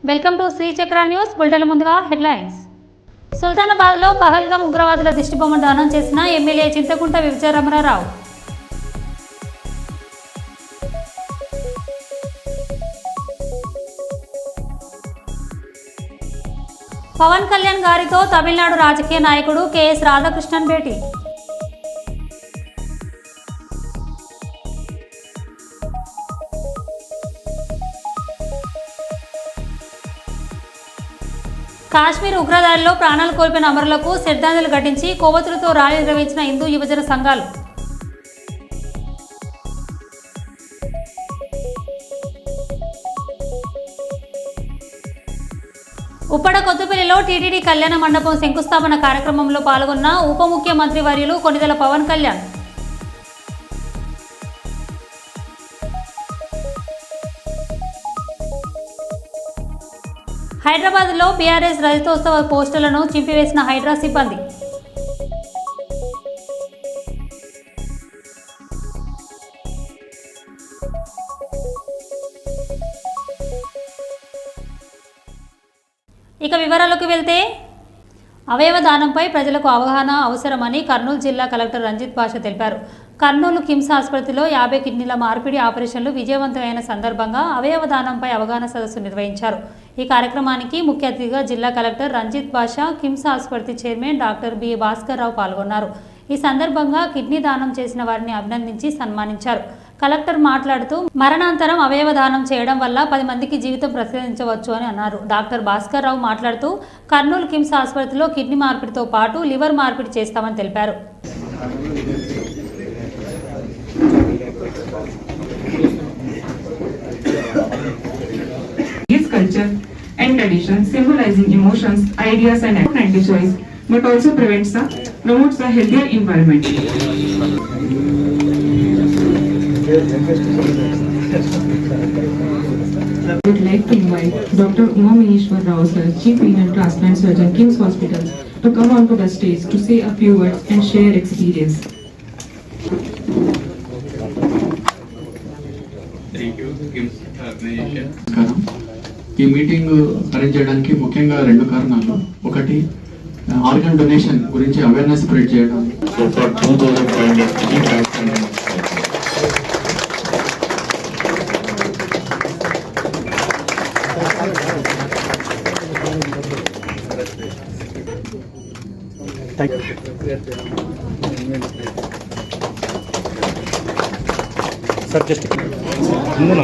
Welcome to Shri చక్ర news. Bulletin ముందుగా headlines. సుల్తానాబాద్లో Pahalgam ఉగ్రవాదుల దిష్టిబొమ్మ దానం చేసిన ఎమ్మెల్యే చింతకుంట విజయరమణారావు. పవన్ కళ్యాణ్ గారితో తమిళనాడు రాజకీయ నాయకుడు కెఎస్ రాధాకృష్ణన్ భేటీ. కాశ్మీర్ ఉగ్రదాడిలో ప్రాణాలు కోల్పోయిన అమరులకు శ్రద్ధాంజలి ఘటించి కొవ్వొత్తులతో ర్యాలీ నిర్వహించిన హిందూ యువజన సంఘాలు. ఉప్పడ కొత్తపల్లిలో టీటీడీ కళ్యాణ మండపం శంకుస్థాపన కార్యక్రమంలో పాల్గొన్న ఉప ముఖ్యమంత్రి వర్యులు కొణిదెల పవన్ కళ్యాణ్. హైదరాబాద్లో బీఆర్ఎస్ రజతోత్సవ పోస్టర్లను చింపివేసిన హైడ్రా సిబ్బంది. ఇక వివరాలకు వెళ్తే, అవయవ దానంపై ప్రజలకు అవగాహన అవసరమని కర్నూలు జిల్లా కలెక్టర్ రంజిత్ భాష తెలిపారు. కర్నూలు కిమ్స్ ఆసుపత్రిలో 50 కిడ్నీల మార్పిడి ఆపరేషన్లు విజయవంతమైన సందర్భంగా అవయవ దానంపై అవగాహన సదస్సు నిర్వహించారు. ఈ కార్యక్రమానికి ముఖ్య అతిథిగా జిల్లా కలెక్టర్ రంజిత్ భాష, కిమ్స్ ఆసుపత్రి chairman doctor B Bhaskar Rao పాల్గొన్నారు. ఈ సందర్భంగా కిడ్నీ దానం చేసిన వారిని అభినందించి సన్మానించారు. కలెక్టర్ మాట్లాడుతూ, మరణాంతరం అవయవ దానం చేయడం వల్ల 10 మందికి జీవితం ప్రసాదించవచ్చు అని అన్నారు. డాక్టర్ భాస్కర్ రావు మాట్లాడుతూ, కర్నూలు కిమ్స్ ఆసుపత్రిలో కిడ్నీ మార్పిడితో పాటు లివర్ మార్పిడి చేస్తామని తెలిపారు. Culture and tradition symbolizing emotions, ideas and choice, but also promotes a healthier environment. I would like to invite Dr. Uma Maheshwar Rao sir, Chief Renal Transplant Surgeon, King's Hospital, to come onto the stage to say a few words and share experience. Thank you, King's Organization. ఈ meeting arrange చేయడానికి ముఖ్యంగా 2 కారణాలు. ఒకటి, organ donation గురించి awareness spread చేయడం.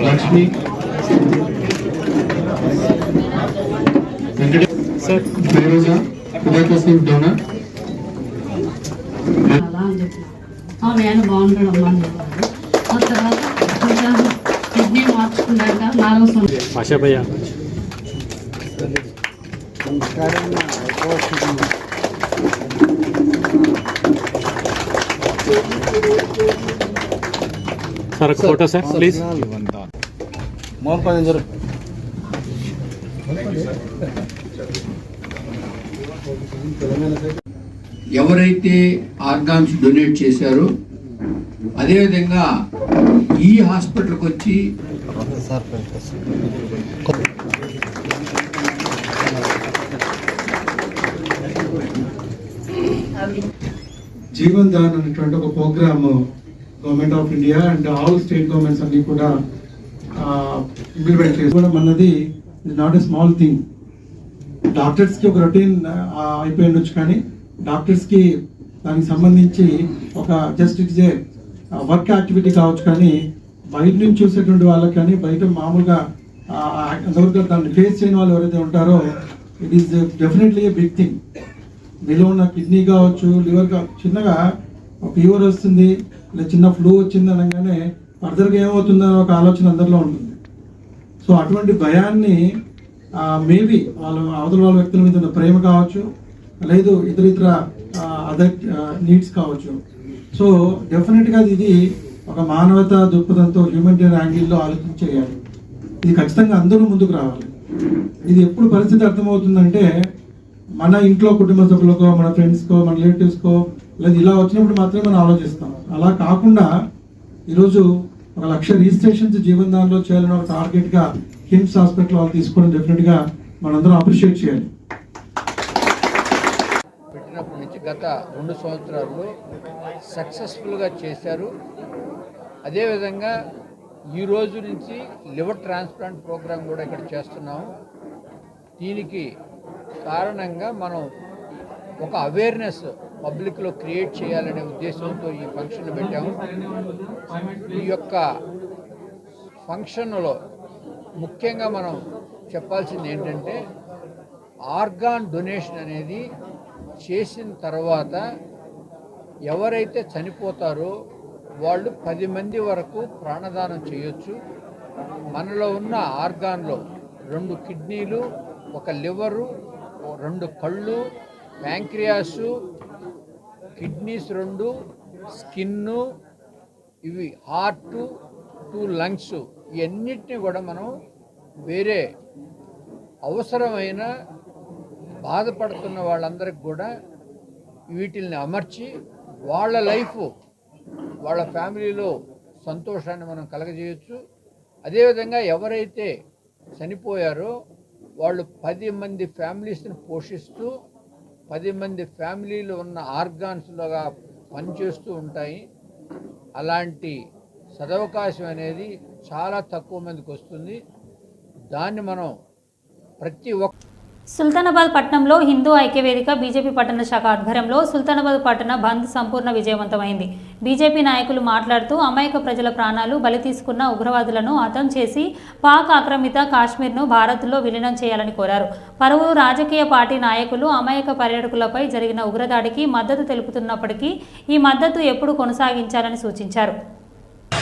లక్ష్మి ఫైరోజా హృదయకోసం donor. నేను బాగుండడం ఆ తర్వాత కిడ్నీ మార్చుకున్నాక 4 सर फोटो सर प्लीज. ఎవరైతే ఆర్గాన్స్ డొనేట్ చేశారో అదేవిధంగా ఈ హాస్పిటల్కి వచ్చి జీవన్ దాన్ అనేటువంటి ఒక program government of India and all state governments అన్ని కూడా ఇంప్లిమెంట్ చేసుకోవడం అన్నది నాట్ ఎ స్మాల్ థింగ్. డాక్టర్స్కి ఒక రొటీన్ అయిపోయి ఉండొచ్చు, కానీ డాక్టర్స్కి దానికి సంబంధించి ఒక just it's a work activity కావచ్చు, కానీ బయట నుంచి చూసేటువంటి వాళ్ళకి కానీ బయట మామూలుగా అంతవరకు దాన్ని ఫేస్ చేయని వాళ్ళు ఎవరైతే ఉంటారో it is definitely a big thing. మీలో ఉన్న కిడ్నీ కావచ్చు, లివర్ కావచ్చు, చిన్నగా ఫీవర్ వస్తుంది లేదా చిన్న ఫ్లూ వచ్చింది అనగానే ఫర్దర్గా ఏమవుతుందని ఒక ఆలోచన అందరిలో ఉంటుంది. సో అటువంటి భయాన్ని మేబీ అవతల వాళ్ళ వ్యక్తుల మీద ఉన్న ప్రేమ కావచ్చు, లేదు ఇతర అదర్ నీడ్స్ కావచ్చు. సో డెఫినెట్గా ఇది ఒక మానవతా దృక్పథంతో హ్యూమనిటేరియన్ యాంగిల్లో ఆలోచించేయాలి. ఇది ఖచ్చితంగా అందరూ ముందుకు రావాలి. ఇది ఎప్పుడు పరిస్థితి అర్థమవుతుందంటే, మన ఇంట్లో కుటుంబ సభ్యులకో, మన ఫ్రెండ్స్కో, మన రిలేటివ్స్కో, లేదా ఇలా వచ్చినప్పుడు మాత్రమే మనం ఆలోచిస్తాం. అలా కాకుండా ఈరోజు 1 లక్ష రిజిస్ట్రేషన్స్ జీవన్ దాన్లో చేయాలని ఒక టార్గెట్గా కిమ్స్ హాస్పిటల్ వాళ్ళు తీసుకోవడం డెఫినెట్గా మనందరం అప్రిషియేట్ చేయాలి. పెట్టినప్పటి నుంచి గత 2 సంవత్సరాల్లో సక్సెస్ఫుల్గా చేశారు. అదేవిధంగా ఈ రోజు నుంచి లివర్ ట్రాన్స్ప్లాంట్ ప్రోగ్రాం కూడా ఇక్కడ చేస్తున్నాము. దీనికి కారణంగా మనం ఒక అవేర్నెస్ పబ్లిక్లో క్రియేట్ చేయాలనే ఉద్దేశంతో ఈ ఫంక్షన్ పెట్టాము. ఈ యొక్క ఫంక్షన్లో ముఖ్యంగా మనం చెప్పాల్సింది ఏంటంటే ఆర్గాన్ డొనేషన్ అనేది చేసిన తర్వాత ఎవరైతే చనిపోతారో వాళ్ళు 10 మంది వరకు ప్రాణదానం చేయొచ్చు. మనలో ఉన్న ఆర్గాన్లో 2 కిడ్నీలు, 1 లివరు, 2 కళ్ళు, ప్యాంక్రియాసు, కిడ్నీస్ 2, స్కిన్ను, ఇవి హార్టు, 2 లంగ్స్, ఇవన్నిటిని కూడా మనం వేరే అవసరమైన బాధపడుతున్న వాళ్ళందరికీ కూడా వీటిల్ని అమర్చి వాళ్ళ లైఫ్, వాళ్ళ ఫ్యామిలీలో సంతోషాన్ని మనం కలగజేయచ్చు. అదేవిధంగా ఎవరైతే చనిపోయారో వాళ్ళు 10 మంది ఫ్యామిలీస్ని పోషిస్తూ 10 మంది ఫ్యామిలీలు ఉన్న ఆర్గాన్స్లోగా పనిచేస్తూ ఉంటాయి. అలాంటి సదవకాశం అనేది చాలా తక్కువ మందికి వస్తుంది. దాన్ని మనం ప్రతి ఒక్క సుల్తానాబాద్ పట్టణంలో హిందూ ఐక్యవేదిక బీజేపీ పట్టణ శాఖ ఆధ్వర్యంలో సుల్తానాబాద్ పట్టణ బంద్ సంపూర్ణ విజయవంతమైంది. బీజేపీ నాయకులు మాట్లాడుతూ అమాయక ప్రజల ప్రాణాలు బలి తీసుకున్న ఉగ్రవాదులను హతం చేసి పాక్ ఆక్రమిత కాశ్మీర్ను భారత్లో విలీనం చేయాలని కోరారు. పలువురు రాజకీయ పార్టీ నాయకులు అమాయక పర్యాటకులపై జరిగిన ఉగ్రదాడికి మద్దతు తెలుపుతున్నప్పటికీ ఈ మద్దతు ఎప్పుడు కొనసాగించాలని సూచించారు.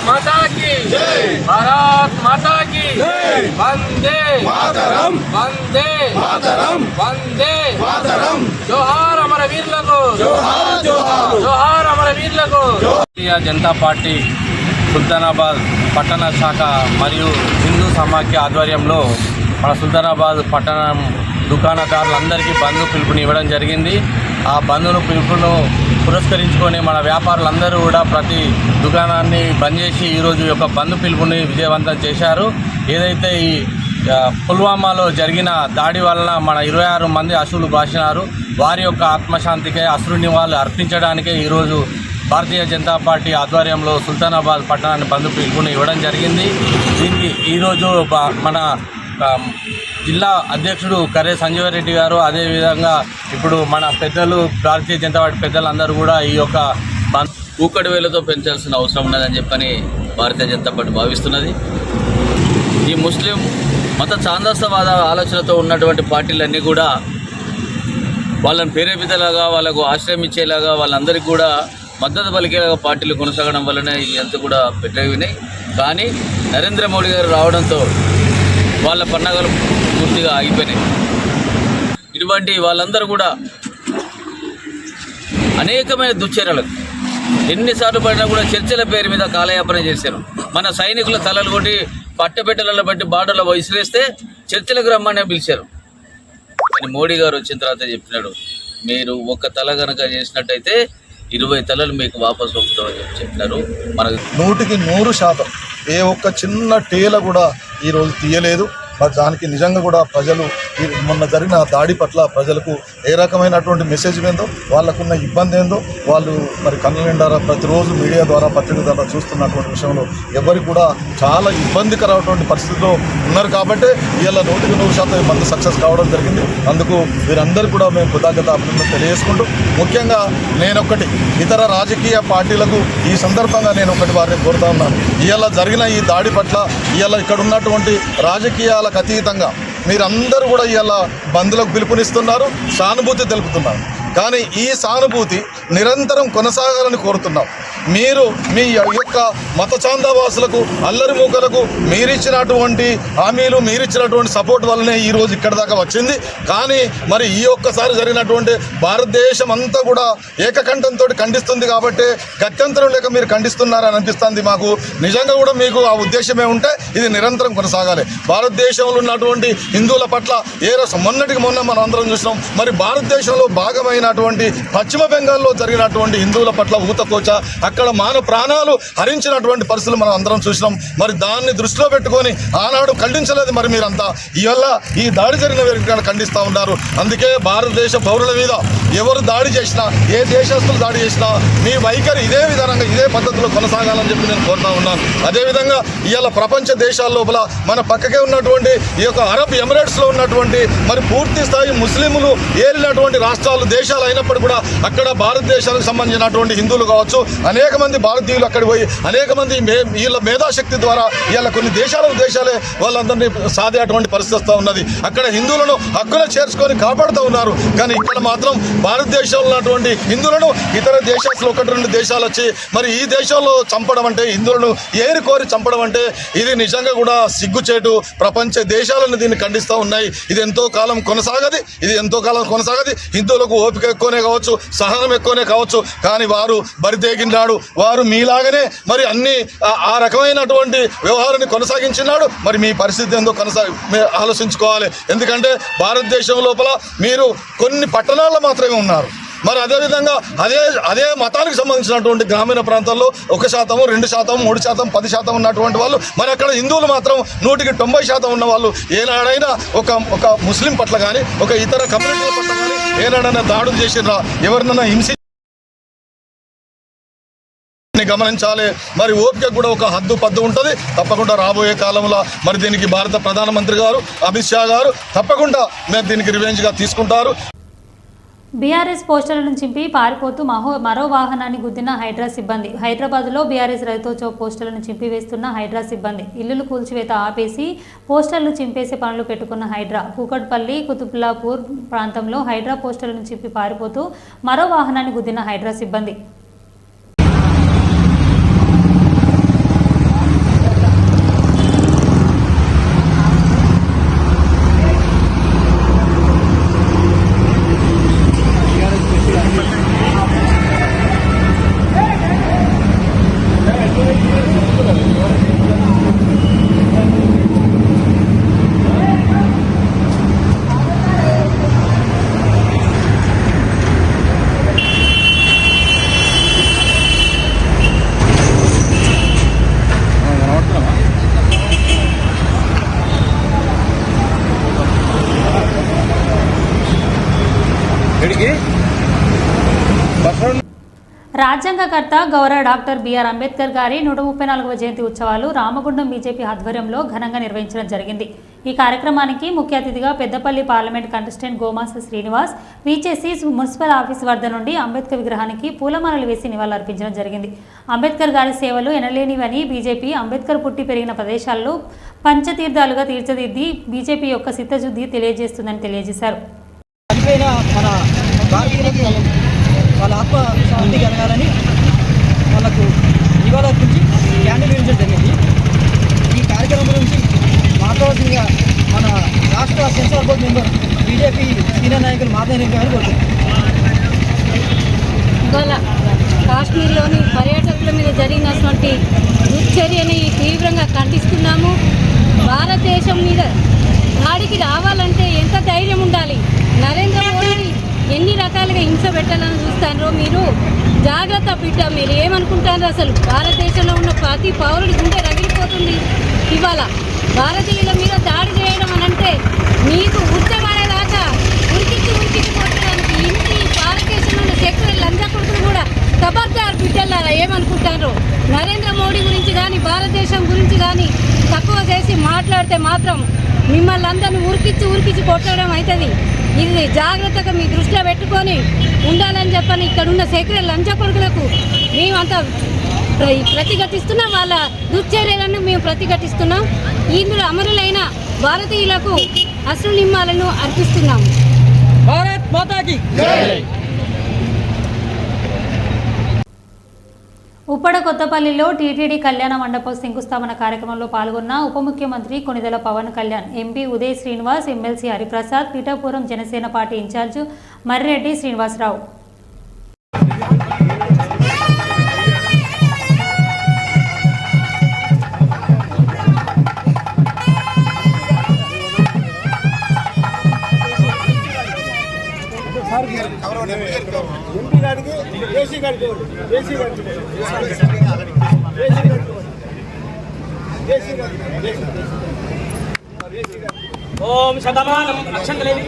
माता की जय, भारत माता की जय, वंदे मातरम, वंदे मातरम, वंदे मातरम, जोहार अमर वीरुలకు, जोहार जोहार, जोहार अमर वीरुలకు. భారతీయ జనతా పార్టీ సుల్తానాబాద్ పట్టణ శాఖ మరియు హిందూ సమాఖ్య ఆధ్వర్యంలో మన సుల్తానాబాద్ పట్టణం దుకాణదారులందరికీ బంద్ పిలుపునివ్వడం జరిగింది. ఆ బంద్ను పిలుపును పురస్కరించుకొని మన వ్యాపారులందరూ కూడా ప్రతి దుకాణాన్ని బంద్ చేసి ఈరోజు యొక్క బంద్ పిలుపుని విజయవంతం చేశారు. ఏదైతే ఈ పుల్వామాలో జరిగిన దాడి వలన మన 26 మంది అసువులు బాసినారు. వారి యొక్క ఆత్మశాంతికే అశ్రు నివాళులు అర్పించడానికే ఈరోజు భారతీయ జనతా పార్టీ ఆధ్వర్యంలో సుల్తానాబాద్ పట్టణాన్ని బంద్ పిలుపుని ఇవ్వడం జరిగింది. దీనికి ఈరోజు మన జిల్లా అధ్యక్షుడు కర్రే సంజీవ రెడ్డి గారు, అదేవిధంగా ఇప్పుడు మన పెద్దలు భారతీయ జనతా పార్టీ పెద్దలందరూ కూడా ఈ యొక్క కూకటి వేలతో పెంచాల్సిన అవసరం ఉన్నదని చెప్పని భారతీయ జనతా పార్టీ భావిస్తున్నది. ఈ ముస్లిం మత ఛాందసవాద ఆలోచనతో ఉన్నటువంటి పార్టీలన్నీ కూడా వాళ్ళని ప్రేరేపితలాగా, వాళ్ళకు ఆశ్రయం ఇచ్చేలాగా, వాళ్ళందరికీ కూడా మద్దతు పలికేలాగా పార్టీలు కొనసాగడం వల్లనే ఇదంతా కూడా పెట్టవినాయి. కానీ నరేంద్ర మోడీ గారు రావడంతో వాళ్ళ పండగలు పూర్తిగా ఆగిపోయినాయి. ఇటువంటి వాళ్ళందరూ కూడా అనేకమైన దుశ్చర్యలకు ఎన్నిసార్లు పడినా కూడా చర్చల పేరు మీద కాలయాపన చేశారు. మన సైనికుల తలలు కొట్టి పట్టబెట్టలలో బట్టి బార్డర్లో విసిరేస్తే చర్చలకు రమ్మనే పిలిచారు. కానీ మోడీ గారు వచ్చిన తర్వాత చెప్పినాడు, మీరు ఒక తల కనుక చేసినట్టయితే 20 తలలు మీకు వాపసు పంపుతామని చెప్పినారు. మనకు 100% ఏ ఒక్క చిన్న టేల కూడా ఈరోజు తీయలేదు. మరి దానికి నిజంగా కూడా ప్రజలు మొన్న జరిగిన దాడి పట్ల ప్రజలకు ఏ రకమైనటువంటి మెసేజ్ ఏందో, వాళ్ళకున్న ఇబ్బంది ఏందో వాళ్ళు మరి కళ్ళ నిండారా ప్రతిరోజు మీడియా ద్వారా పత్రిక ద్వారా చూస్తున్నటువంటి విషయంలో ఎవరికి కూడా చాలా ఇబ్బందికరమైనటువంటి పరిస్థితిలో ఉన్నారు. కాబట్టి ఇవాళ 100% మంది సక్సెస్ కావడం జరిగింది. అందుకు వీరందరూ కూడా మేము కృతజ్ఞత అభినందనలు తెలియజేసుకుంటూ, ముఖ్యంగా నేనొక్కటి ఇతర రాజకీయ పార్టీలకు ఈ సందర్భంగా నేను ఒకటి వారిని కోరుతా ఉన్నాను. ఇవాళ జరిగిన ఈ దాడి పట్ల ఇవాళ ఇక్కడ ఉన్నటువంటి రాజకీయాలకు అతీతంగా మీరందరూ కూడా ఇవాళ బంద్లకు పిలుపునిస్తున్నారు, సానుభూతి తెలుపుతున్నారు. కానీ ఈ సానుభూతి నిరంతరం కొనసాగాలని కోరుతున్నాం. మీరు మీ యొక్క మత చాందావాసులకు, అల్లరి మూకలకు మీరిచ్చినటువంటి హామీలు, మీరిచ్చినటువంటి సపోర్ట్ వల్లనే ఈరోజు ఇక్కడ దాకా వచ్చింది. కానీ మరి ఈ ఒక్కసారి జరిగినటువంటి భారతదేశం అంతా కూడా ఏకకంఠంతో ఖండిస్తుంది. కాబట్టి గత్యంతరం లేక మీరు ఖండిస్తున్నారని అనిపిస్తుంది మాకు. నిజంగా కూడా మీకు ఆ ఉద్దేశమే ఉంటే ఇది నిరంతరం కొనసాగాలి. భారతదేశంలో ఉన్నటువంటి హిందువుల పట్ల మొన్నటికి మొన్న మనం అందరం చూసినాం. మరి భారతదేశంలో భాగమైనటువంటి పశ్చిమ బెంగాల్లో జరిగినటువంటి హిందువుల పట్ల ఊతకోచ, అక్కడ మానవ ప్రాణాలు హరించినటువంటి పరిస్థితులు మనం అందరం చూసినాం. మరి దాన్ని దృష్టిలో పెట్టుకొని ఆనాడు ఖండించలేదు మరి మీరంతా. ఇవల్ల ఈ దాడి జరిగిన వ్యక్తిని ఖండిస్తూ ఉన్నారు. అందుకే భారతదేశ పౌరుల మీద ఎవరు దాడి చేసినా, ఏ దేశస్తులు దాడి చేసినా మీ వైఖరి ఇదే విధానంగా ఇదే పద్ధతిలో కొనసాగాలని చెప్పి నేను కోరుతా ఉన్నాను. అదేవిధంగా ఇవాళ ప్రపంచ దేశాల లోపల మన పక్కకే ఉన్నటువంటి ఈ యొక్క అరబ్ ఎమిరేట్స్లో ఉన్నటువంటి మరి పూర్తి స్థాయి ముస్లింలు ఏలినటువంటి రాష్ట్రాలు దేశాలు అయినప్పుడు కూడా అక్కడ భారతదేశానికి సంబంధించినటువంటి హిందువులు కావచ్చు, అనేక మంది భారతీయులు అక్కడికి పోయి అనేక మంది వీళ్ళ మేధాశక్తి ద్వారా ఇవాళ కొన్ని దేశాలే వాళ్ళందరినీ సాధేటువంటి పరిస్థితి వస్తూ ఉన్నది. అక్కడ హిందువులను హక్కున చేర్చుకొని కాపాడుతూ ఉన్నారు. కానీ ఇక్కడ మాత్రం భారతదేశంలో ఉన్నటువంటి హిందువులను ఇతర దేశాలు 1-2 దేశాలు వచ్చి మరి ఈ దేశంలో చంపడం అంటే, హిందువులను ఏరి కోరి చంపడం అంటే ఇది నిజంగా కూడా సిగ్గుచేటు. ప్రపంచ దేశాలను దీన్ని ఖండిస్తూ ఉన్నాయి. ఇది ఎంతో కాలం కొనసాగది. హిందువులకు ఓపిక ఎక్కువనే కావచ్చు, సహనం ఎక్కువనే కావచ్చు. కానీ వారు బరితెగించాడు. వారు మీలాగనే మరి అన్ని ఆ రకమైనటువంటి వ్యవహారాన్ని కొనసాగించినాడు. మరి మీ పరిస్థితి ఏందో ఆలోచించుకోవాలి. ఎందుకంటే భారతదేశం లోపల మీరు కొన్ని పట్టణాల్లో మాత్రమే ఉన్నారు. మరి అదేవిధంగా అదే మతానికి సంబంధించినటువంటి గ్రామీణ ప్రాంతాల్లో 1%, 2%, 3%, 10% ఉన్నటువంటి వాళ్ళు, మరి అక్కడ హిందువులు మాత్రం 100% ఉన్న వాళ్ళు ఏనాడైనా ఒక ముస్లిం పట్ల కానీ ఒక ఇతర కమ్యూనిటీల పట్ల కానీ ఏనాడైనా దాడులు చేసినా, ఎవరినైనా హింసి గమనించాలి. మరి ఓపిక కూడా ఒక పద్దు ఉంటుంది. తప్పకుండా రాబోయే కాలంలో మరి దీనికి భారత ప్రధానమంత్రి గారు అమిత్ షా గారు తప్పకుండా దీనికి రివెంజ్గా తీసుకుంటారు. బీఆర్ఎస్ పోస్టర్లను చింపి పారిపోతూ మరో వాహనాన్ని గుద్దిన హైడ్రా సిబ్బంది. హైదరాబాద్లో బీఆర్ఎస్ రైతోత్సవ పోస్టర్లను చింపివేస్తున్న హైడ్రా సిబ్బంది. ఇల్లులు కూల్చివేత ఆపేసి పోస్టర్లు చింపేసే పనులు పెట్టుకున్న హైడ్రా కూకట్పల్లి, కుతుబ్లాపూర్ ప్రాంతంలో హైడ్రా పోస్టర్లను చింపి పారిపోతూ మరో వాహనాన్ని గుద్దిన హైడ్రా సిబ్బంది. రాజ్యాంగకర్త గౌరవ డాక్టర్ బిఆర్ అంబేద్కర్ గారి 134వ జయంతి ఉత్సవాలు రామగుండం బీజేపీ ఆధ్వర్యంలో ఘనంగా నిర్వహించడం జరిగింది. ఈ కార్యక్రమానికి ముఖ్య అతిథిగా పెద్దపల్లి పార్లమెంట్ కంటెస్టెంట్ గోమాస శ్రీనివాస్ విచేసి మున్సిపల్ ఆఫీస్ వద్ద నుండి అంబేద్కర్ విగ్రహానికి పూలమాలలు వేసి నివాళులర్పించడం జరిగింది. అంబేద్కర్ గారి సేవలు ఎనలేనివని బీజేపీ అంబేద్కర్ పుట్టి పెరిగిన ప్రదేశాల్లో పంచతీర్థాలుగా తీర్చిదిద్ది బీజేపీ యొక్క చిత్తశుద్ధి తెలియజేస్తుందని తెలియజేశారు. వాళ్ళ ఆత్మ శాంతి కలగాలని వాళ్ళకు నివాళులర్పించి క్యాండిల్ వేయించడం జరిగింది. ఈ కార్యక్రమం నుంచి మాట్లాడాల్సిందిగా మన రాష్ట్ర censor board member BJP senior నాయకులు మాధవరెడ్డి గారు కోరుతున్నారు. ఇవాళ కాశ్మీర్లోని పర్యాటకుల మీద జరిగినటువంటి దుశ్చర్యని తీవ్రంగా ఖండిస్తున్నాము. భారతదేశం మీద దాడికి రావాలంటే ఎంత ధైర్యం ఉండాలి. నరేంద్ర మోడీ ఎన్ని రకాలుగా హింస పెట్టాలని చూస్తారో మీరు జాగ్రత్త బిడ్డ. మీరు ఏమనుకుంటారో అసలు భారతదేశంలో ఉన్న ప్రతి పౌరుడి గుండె రగిలిపోతుంది. ఇవాళ భారతీయుల మీద దాడి చేయడం అనంటే మీకు ఉచ్చమనేదాకా ఉరికించి కొట్టడానికి ఇంటి భారతదేశంలో ఉన్న శక్తుల లంచకొడుకులు కూడా ఖబర్దార్ బిడ్డలారా ఏమనుకుంటారో. నరేంద్ర మోడీ గురించి కానీ భారతదేశం గురించి కానీ తక్కువ చేసి మాట్లాడితే మాత్రం మిమ్మల్ని అందరినీ ఉరికించి కొట్టడం అవుతుంది. ఇది జాగ్రత్తగా మీ దృష్టిలో పెట్టుకొని ఉండాలని చెప్పని ఇక్కడున్న సెక్రటరీ లంచకొడుకులకు మేమంతా ప్రతిఘటిస్తున్నాం. వాళ్ళ దుశ్చర్యలను మేము ప్రతిఘటిస్తున్నాం. ఇందులో అమరులైన భారతీయులకు అశ్రు నిమ్మాలను అర్పిస్తున్నాం. భారత్ మాతాకి జై. ఉప్పడ కొత్తపల్లిలో టీటీడీ కళ్యాణ మండపం శంకుస్థాపన కార్యక్రమంలో పాల్గొన్న ఉప ముఖ్యమంత్రి Konidela Pawan Kalyan, MP Uday Srinivas, MLC Hariprasad, Pithapuram Janasena party in charge Marreddy Srinivasa Rao. MP గారికి ఓం శతమానం అక్షంతలేవి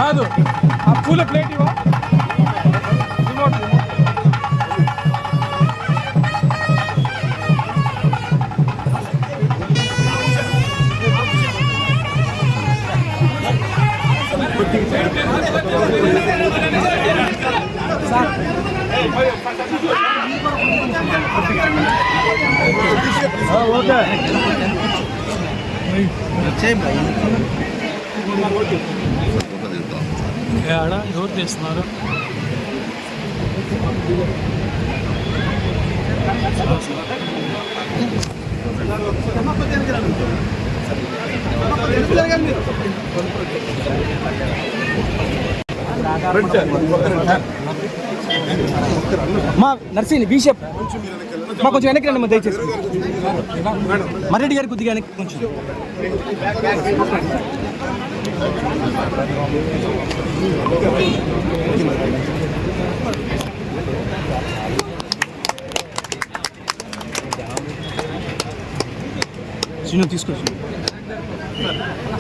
కాదు ఆ పూల ప్లేట్ ఇవా ఎవరు చేస్తున్నారు? మా నర్సింగ్ బీషెప్ మా కొంచెం వెనక్కి రండి, దయచేసి మర్రెడ్డి గారి కొద్దిగా వెనక్కి కొంచెం. చిన్న తీసుకోవచ్చు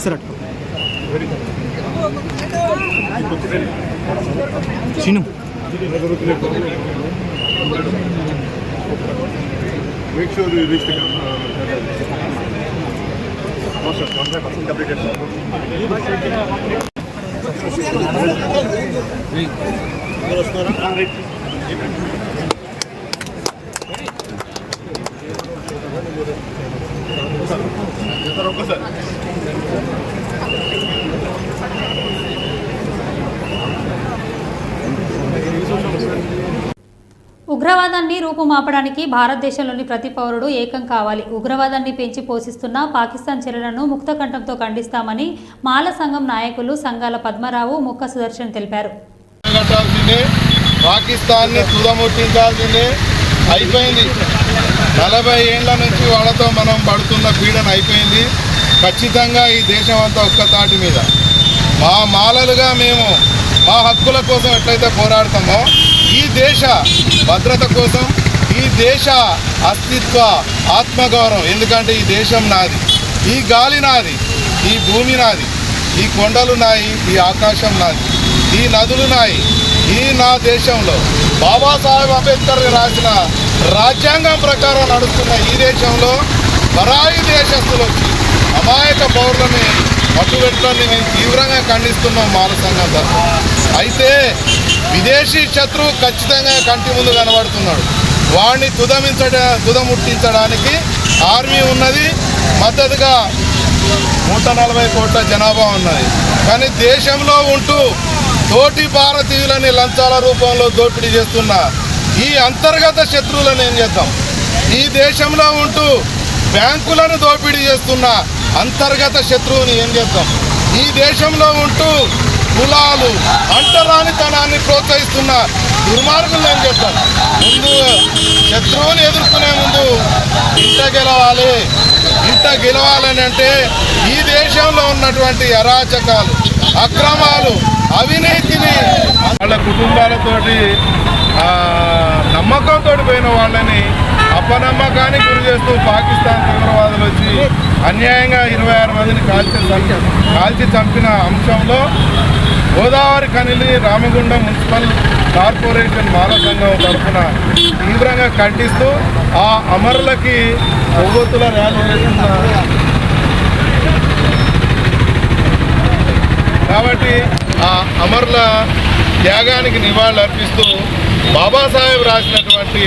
సరే చిన్న Make sure you reach the completed. ఉగ్రవాదాన్ని రూపుమాపడానికి భారతదేశంలోని ప్రతి పౌరుడు ఏకం కావాలి. ఉగ్రవాదాన్ని పెంచి పోషిస్తున్న పాకిస్తాన్ చర్యలను ముక్తకంఠంతో ఖండిస్తామని మాల సంఘం నాయకులు సంఘాల పద్మరావు, ముక్క సుదర్శన్ తెలిపారు. పాకిస్తాన్ని తుదముట్టించాల్సిందే. అయిపోయింది. 40 ఏళ్ల నుంచి వాళ్ళతో మనం పడుతున్న పీడన అయిపోయింది. ఖచ్చితంగా ఈ దేశం అంతా ఒక్క తాటి మీద మా మాలలుగా మేము మా హక్కుల కోసం ఎట్లయితే పోరాడతామో ఈ దేశ భద్రత కోసం, ఈ దేశ అస్తిత్వ ఆత్మగౌరవం, ఎందుకంటే ఈ దేశం నాది, ఈ గాలి నాది, ఈ భూమి నాది, ఈ కొండలు నాయి, ఈ ఆకాశం నాది, ఈ నదులు నాయి. ఈ నా దేశంలో బాబాసాహెబ్ అంబేద్కర్ రాసిన రాజ్యాంగం ప్రకారం నడుస్తున్న ఈ దేశంలో పరాయి దేశస్తులు వచ్చి అమాయక పౌరులని మట్టుబెట్టడాన్ని మేము తీవ్రంగా ఖండిస్తున్నాం మాల సంఘం తరఫున. అయితే విదేశీ శత్రువు ఖచ్చితంగా కంటి ముందు కనబడుతున్నాడు. వాడిని తుదముట్టించడానికి ఆర్మీ ఉన్నది, మద్దతుగా 140 కోట్ల జనాభా ఉన్నది. కానీ దేశంలో ఉంటూ తోటి భారతీయులని లంచాల రూపంలో దోపిడీ చేస్తున్న ఈ అంతర్గత శత్రువులను ఏం చేద్దాం? ఈ దేశంలో ఉంటూ బ్యాంకులను దోపిడీ చేస్తున్న అంతర్గత శత్రువుని ఏం చేద్దాం? ఈ దేశంలో ఉంటూ కులాలు అంటరానితనాన్ని ప్రోత్సహిస్తున్న దుర్మార్గులను ఏం చేద్దాం? ముందు శత్రువుని ఎదుర్కొనే ముందు ఇంట గెలవాలి. ఇంట గెలవాలని అంటే ఈ దేశంలో ఉన్నటువంటి అరాచకాలు, అక్రమాలు, అవినీతిని వాళ్ళ కుటుంబాలతోటి నమ్మకంతో పోయిన వాళ్ళని అపనమ్మకానికి గురి చేస్తూ పాకిస్తాన్ తీవ్రవాదులు వచ్చి అన్యాయంగా 26 మందిని కాల్చి చంపిన అంశంలో గోదావరి కనిలి రామగుండం మున్సిపల్ కార్పొరేషన్ మాల సంఘం తరఫున తీవ్రంగా ఖండిస్తూ ఆ అమరులకి కొవ్వొత్తుల ర్యాలీ చేస్తున్న కాబట్టి ఆ అమరుల త్యాగానికి నివాళులు అర్పిస్తూ బాబాసాహెబ్ రాసినటువంటి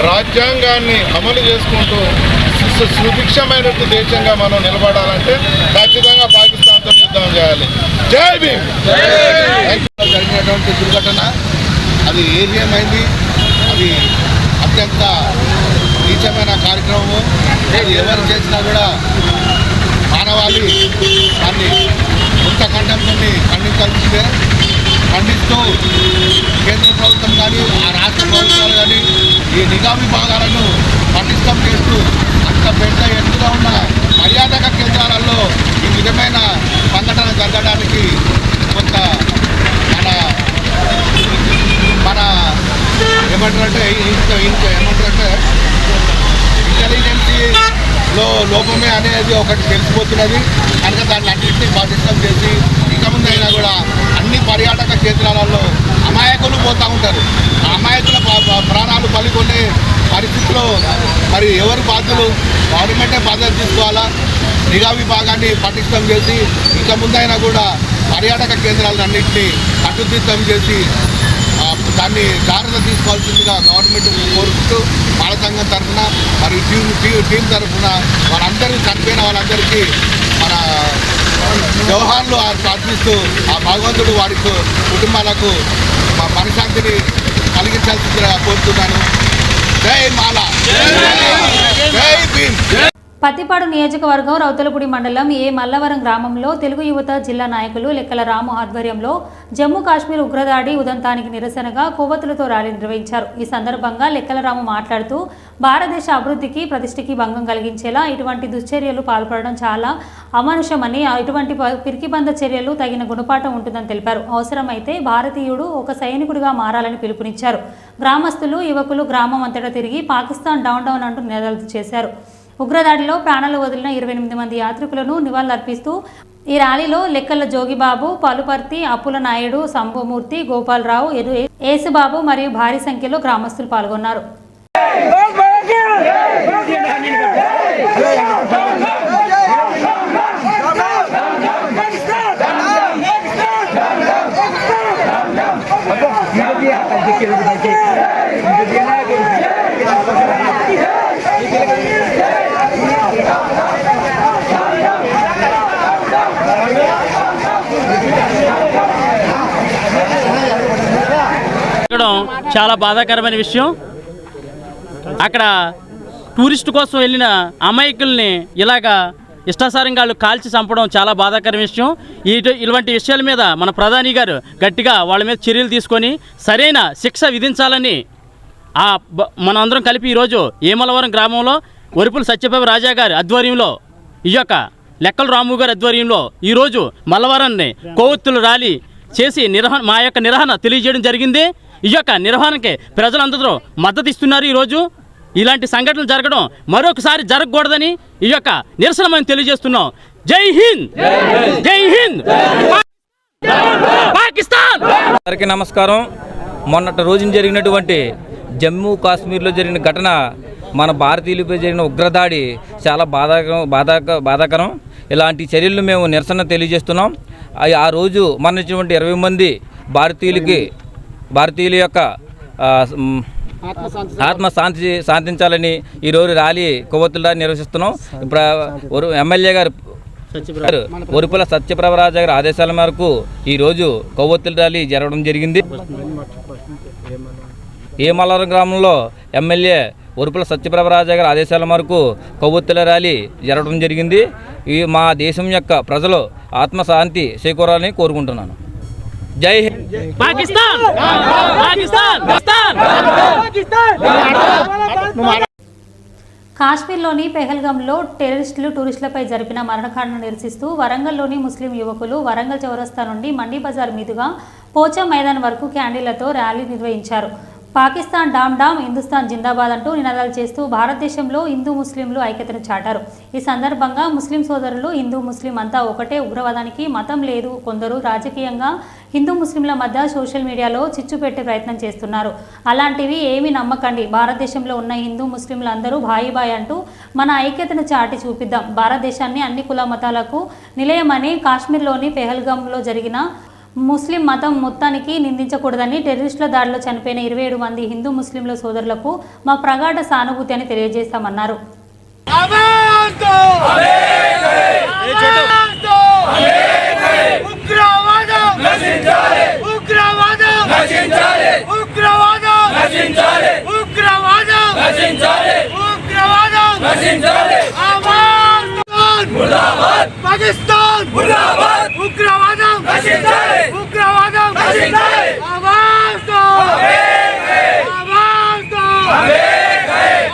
రాజ్యాంగాన్ని అమలు చేసుకుంటూ సుభిక్షమైనట్టు దేశంగా మనం నిలబడాలంటే ఖచ్చితంగా పాకిస్తాన్తో యుద్ధం చేయాలి. జై భీమ్. జరిగినటువంటి దుర్ఘటన అది ఏమైంది, అది అత్యంత నీచమైన కార్యక్రమము. అది ఎవరు చేసినా కూడా మానవాళి దాన్ని కొత్త కంఠంతో ఖండించాల్సిందే. ఖండిస్తూ కేంద్ర ప్రభుత్వం కానీ ఆ రాష్ట్ర ప్రభుత్వాలు కానీ ఈ నిఘా విభాగాలను పటిష్టం చేస్తూ అంత పెద్ద ఎత్తుగా ఉన్న పర్యాటక కేంద్రాలలో ఈ విధమైన సంఘటన జరగడానికి కొంత మన ఏమంటారంటే ఇంటెలిజెన్సీలో లోపమే అనేది ఒకటి తెలిసిపోతున్నది. కనుక దాన్ని అన్నింటినీ బాధ్యతం చేసి ఇక ముందైనా కూడా అన్ని పర్యాటక కేంద్రాలలో అమాయకులు పోతూ ఉంటారు. ఆ అమాయకుల ప్రాణాలు బలికొనే పరిస్థితిలో మరి ఎవరు బాధ్యులు? గవర్నమెంటే బాధ్యత తీసుకోవాలా? నిఘా విభాగాన్ని పటిష్టం చేసి ఇక ముందైనా కూడా పర్యాటక కేంద్రాలన్నింటినీ కట్టుదిట్టం చేసి దాన్ని జాగ్రత్త తీసుకోవాల్సిందిగా గవర్నమెంట్ కోరుకుంటూ బాల సంఘం తరఫున మరియు టీం తరఫున వాళ్ళందరూ చనిపోయిన వాళ్ళందరికీ మన జవహర్లు అర్పిస్తూ ఆ భగవంతుడు వారి కుటుంబాలకు మనశ్శాంతిని కలిగించాల్సిందిగా కోరుతున్నాను. జై మాల, జై భీమ్. పత్తిపాడు నియోజకవర్గం రౌతులపూడి మండలం ఏ మల్లవరం గ్రామంలో తెలుగు యువత జిల్లా నాయకులు లెక్కల రాము ఆధ్వర్యంలో జమ్మూ కాశ్మీర్ ఉగ్రదాడి ఉదంతానికి నిరసనగా కొవ్వొత్తులతో ర్యాలీ నిర్వహించారు. ఈ సందర్భంగా లెక్కల రాము మాట్లాడుతూ భారతదేశ అభివృద్ధికి ప్రతిష్టకి భంగం కలిగించేలా ఇటువంటి దుశ్చర్యలు పాల్పడడం చాలా అమానుషమని, ఇటువంటి పిరికిబంద చర్యలు తగిన గుణపాఠం ఉంటుందని తెలిపారు. అవసరమైతే భారతీయుడు ఒక సైనికుడిగా మారాలని పిలుపునిచ్చారు. గ్రామస్తులు యువకులు గ్రామం అంతటా తిరిగి పాకిస్తాన్ డౌన్ డౌన్ అంటూ నినాదాలు చేశారు. ఉగ్రదాడిలో ప్రాణాలు వదిలిన 28 మంది యాత్రికులను నివాళులర్పిస్తూ ఈ ర్యాలీలో లెక్కల జోగిబాబు, పలుపర్తి, అప్పుల నాయుడు, సంభూమూర్తి, గోపాలరావు, ఏసుబాబు మరియు భారీ సంఖ్యలో గ్రామస్తులు పాల్గొన్నారు. చాలా బాధాకరమైన విషయం. అక్కడ టూరిస్టు కోసం వెళ్ళిన అమాయకుల్ని ఇలాగా ఇష్టాసారంగా వాళ్ళు కాల్చి చంపడం చాలా బాధాకరమైన విషయం. ఇటువంటి విషయాల మీద మన ప్రధాని గారు గట్టిగా వాళ్ళ మీద చర్యలు తీసుకొని సరైన శిక్ష విధించాలని మనందరం కలిపి ఈరోజు ఏమలవరం గ్రామంలో వరుపుల సత్యప్రభ రాజా గారి ఆధ్వర్యంలో ఈ యొక్క లెక్కల రాము గారి ఆధ్వర్యంలో ఈరోజు మల్లవరాన్ని కొవ్వొత్తులు ర్యాలీ చేసి మా యొక్క నిరసన తెలియజేయడం జరిగింది. ఈ యొక్క నిర్వహణకి ప్రజలందరూ మద్దతు ఇస్తున్నారు. ఈరోజు ఇలాంటి సంఘటనలు జరగడం మరొకసారి జరగకూడదని ఈ యొక్క నిరసన మేము తెలియజేస్తున్నాం. జై హింద్, జై హింద్, పాకిస్తాన్. అందరికీ నమస్కారం. మొన్నటి రోజున జరిగినటువంటి జమ్మూ కాశ్మీర్లో జరిగిన ఘటన మన భారతీయులపై జరిగిన ఉగ్రదాడి చాలా బాధాకరం. ఇలాంటి చర్యలు మేము నిరసన తెలియజేస్తున్నాం. ఆ రోజు మరణించినటువంటి 20 మంది భారతీయుల యొక్క ఆత్మ శాంతించాలని ఈరోజు ర్యాలీ కొవ్వొత్తుల ర్యాలీ నిర్వహిస్తున్నాం. ఇప్పుడు ఎమ్మెల్యే గారు వరుపుల సత్యప్రభరాజు గారి ఆదేశాల మేరకు ఈరోజు కొవ్వొత్తుల ర్యాలీ జరగడం జరిగింది. ఏమలవరం గ్రామంలో ఎమ్మెల్యే వరుపుల సత్యప్రభరాజు గారి ఆదేశాల మేరకు కొవ్వొత్తుల ర్యాలీ జరగడం జరిగింది. మా దేశం యొక్క ప్రజలు ఆత్మశాంతి చేకూరాలని కోరుకుంటున్నాను. జై హింద్, పాకిస్తాన్, పాకిస్తాన్. కాశ్మీర్లోని పెహల్గాంలో టెర్రరిస్టులు టూరిస్టులపై జరిపిన మరణకాండను నిరసిస్తూ వరంగల్లోని ముస్లిం యువకులు వరంగల్ చౌరస్తా నుండి మండీ బజార్ మీదుగా పోచా మైదాన్ వరకు క్యాండిళ్లతో ర్యాలీ నిర్వహించారు. పాకిస్తాన్ డామ్ డామ్, హిందుస్థాన్ జిందాబాద్ అంటూ నినాదాలు చేస్తూ భారతదేశంలో హిందూ ముస్లింలు ఐక్యతను చాటారు. ఈ సందర్భంగా ముస్లిం సోదరులు హిందూ ముస్లిం అంతా ఒకటే, ఉగ్రవాదానికి మతం లేదు, కొందరు రాజకీయంగా హిందూ ముస్లింల మధ్య సోషల్ మీడియాలో చిచ్చు పెట్టే ప్రయత్నం చేస్తున్నారు. అలాంటివి ఏమీ నమ్మకండి. భారతదేశంలో ఉన్న హిందూ ముస్లింలు అందరూ భాయి భాయి అంటూ మన ఐక్యతను చాటి చూపిద్దాం. భారతదేశాన్ని అన్ని కుల మతాలకు నిలయమని కాశ్మీర్లోని పెహల్గాంలో జరిగిన ముస్లిం మతం మొత్తానికి నిందించకూడదని, టెర్రరిస్టుల దాడిలో చనిపోయిన 27 మంది హిందూ ముస్లింల సోదరులకు మా ప్రగాఢ సానుభూతి అని తెలియజేస్తామన్నారు. పాకిస్తాన్ ముర్దాబాద్, ఉగ్రవాదం నశించాలి, ఉగ్రవాదం నశించాలి. ఆవాజ్ దో, ఆవాజ్ దో,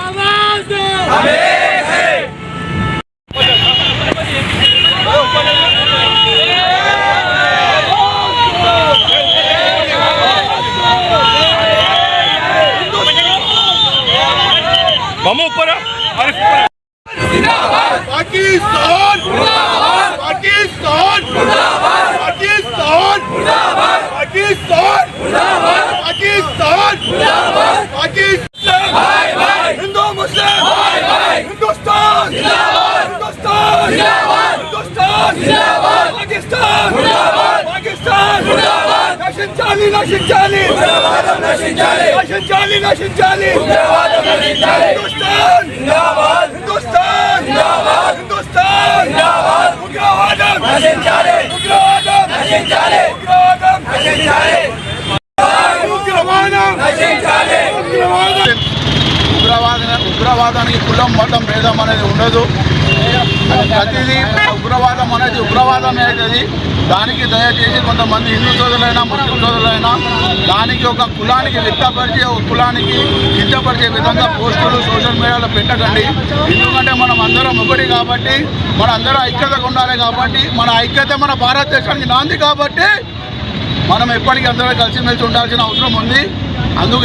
ఆవాజ్ దో. बम ऊपर पाकिस्तान पाकिस्तान पाकिस्तान पाकिस्तान पाकिस्तान पाकिस्तान हिंदू मुस्लिम हिंदुस्तान हिंदुस्तान हिंदुस्तान पाकिस्तान पाकिस्तान नशिंचाली नशिंचाली नशिंचाली नशिंचाली हिंदुस्तान हिंदुस्तान हिंदुस्तान उग्रवादम उग्रवादम ఉగ్రవాదానికి కులం మతం భేదం అనేది ఉండదు. ప్రతిదీ ఉగ్రవాదం అనేది ఉగ్రవాదమే అవుతుంది. దానికి దయచేసి కొంతమంది హిందూ సోదరులైనా ముస్లిం సోదరులైనా దానికి ఒక కులానికి వ్యక్తపరిచి ఒక కులానికి కించపరిచే విధంగా పోస్టులు సోషల్ మీడియాలో పెట్టకండి. ఎందుకంటే మనం అందరం ఒకటి కాబట్టి, మన అందరం ఐక్యతగా ఉండాలి కాబట్టి, మన ఐక్యత మన భారతదేశానికి నాంది కాబట్టి మనం ఎప్పటికీ అందరూ కలిసిమెలిసి ఉండాల్సిన అవసరం ఉంది. అందుకు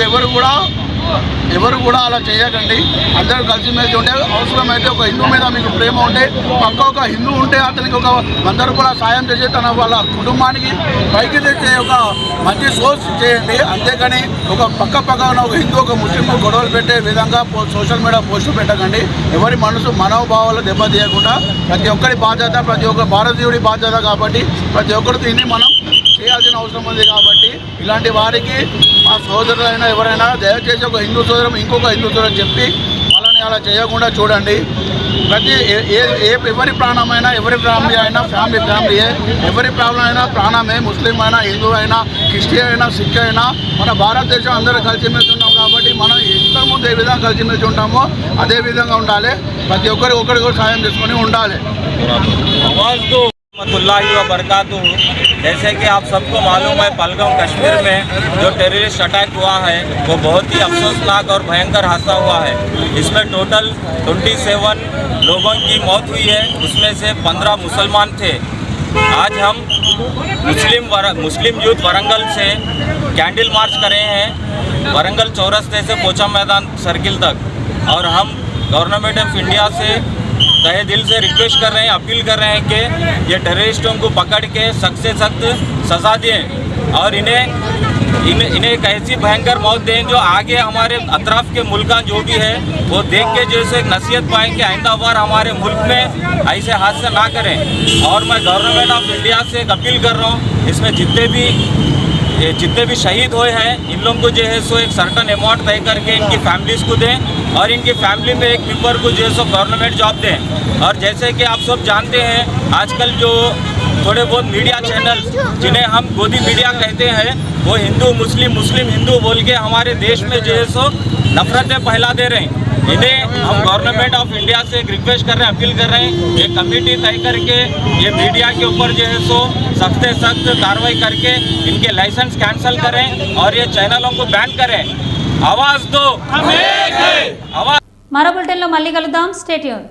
ఎవరు కూడా అలా చేయకండి. అందరూ కలిసిమెలిసి ఉంటే అవసరమైతే ఒక హిందూ మీద మీకు ప్రేమ ఉంటే పక్క ఒక హిందూ ఉంటే అతనికి ఒక 100 రూపాయల సాయం చేసి తన వాళ్ళ కుటుంబానికి పైకి తెచ్చే ఒక మంచి సోర్స్ చేయండి. అంతేకాని ఒక పక్కన ఒక హిందూ ఒక ముస్లిం గొడవలు పెట్టే విధంగా సోషల్ మీడియా పోస్టులు పెట్టకండి. ఎవరి మనోభావాలు దెబ్బతీయకుండా ప్రతి ఒక్కరి బాధ్యత, ప్రతి ఒక్క భారతీయుడి బాధ్యత కాబట్టి ప్రతి ఒక్కరు దీన్ని మనం చేయాల్సిన అవసరం ఉంది. కాబట్టి ఇలాంటి వారికి మా సోదరులైనా ఎవరైనా దయచేసి ఒక హిందూ సోదరం ఇంకొక హిందూ సోదరం చెప్పి వాళ్ళని అలా చేయకుండా చూడండి. ప్రతి ఎవరి ప్రాణమైనా ఎవరి ఫ్యామిలీ అయినా ఫ్యామిలీయే, ఎవరి ప్రాబ్లం అయినా ప్రాణమే. ముస్లిం అయినా హిందూ అయినా క్రిస్టియన్ అయినా సిక్ అయినా మన భారతదేశం అందరూ కలిసిమెలిసి ఉన్నాం కాబట్టి మనం ఇంతకుముందు ఏ విధంగా కలిసిమెలిసి ఉంటామో అదే విధంగా ఉండాలి. ప్రతి ఒకరికి సాయం చేసుకొని ఉండాలి. रहमतुल्लाहि व बरकातुहू। जैसे कि आप सबको मालूम है, पहलगाम कश्मीर में जो टेररिस्ट अटैक हुआ है वो बहुत ही अफसोसनाक और भयंकर हादसा हुआ है। इसमें टोटल 27 लोगों की मौत हुई है, उसमें से 15 मुसलमान थे। आज हम मुस्लिम यूथ वरंगल से कैंडल मार्च करे हैं, वरंगल चौरस्ते से पोचा मैदान सर्किल तक, और हम गवर्नमेंट ऑफ इंडिया से तहे दिल से रिक्वेस्ट कर रहे हैं, अपील कर रहे हैं कि ये टेररिस्टों को पकड़ के सख्त से सख्त सज़ा दें और इन्हें एक ऐसी भयंकर मौत दें जो आगे हमारे अतराफ के मुल्क जो भी है वो देख के जैसे एक नसीहत पाएँ कि आइंदा बार हमारे मुल्क में ऐसे हादसे ना करें। और मैं गवर्नमेंट ऑफ इंडिया से एक अपील कर रहा हूँ, इसमें जितने भी शहीद हुए हैं इन लोगों को जो है सो एक सर्टन अमाउंट तय करके इनकी फैमिलीज़ को दें और इनकी फैमिली में एक मेंबर को जो है सो गवर्नमेंट जॉब दें। और जैसे कि आप सब जानते हैं, आजकल जो थोड़े बहुत मीडिया चैनल्स जिन्हें हम गोदी मीडिया कहते हैं वो हिंदू मुस्लिम हिंदू बोल के हमारे देश में जो है सो नफरतें फैला दे रहे हैं। इन्हें हम गवर्नमेंट ऑफ इंडिया से एक रिक्वेस्ट कर रहे हैं, अपील कर रहे हैं, एक कमेटी तय करके ये मीडिया के ऊपर जो है सो सख्त से सख्त कार्रवाई करके इनके लाइसेंस कैंसिल करें और ये चैनलों को बैन करें। आवाज़ दो, आवाज़। మరో బులెటిన్లో మళ్ళీ కలుద్దాం. Stay tune.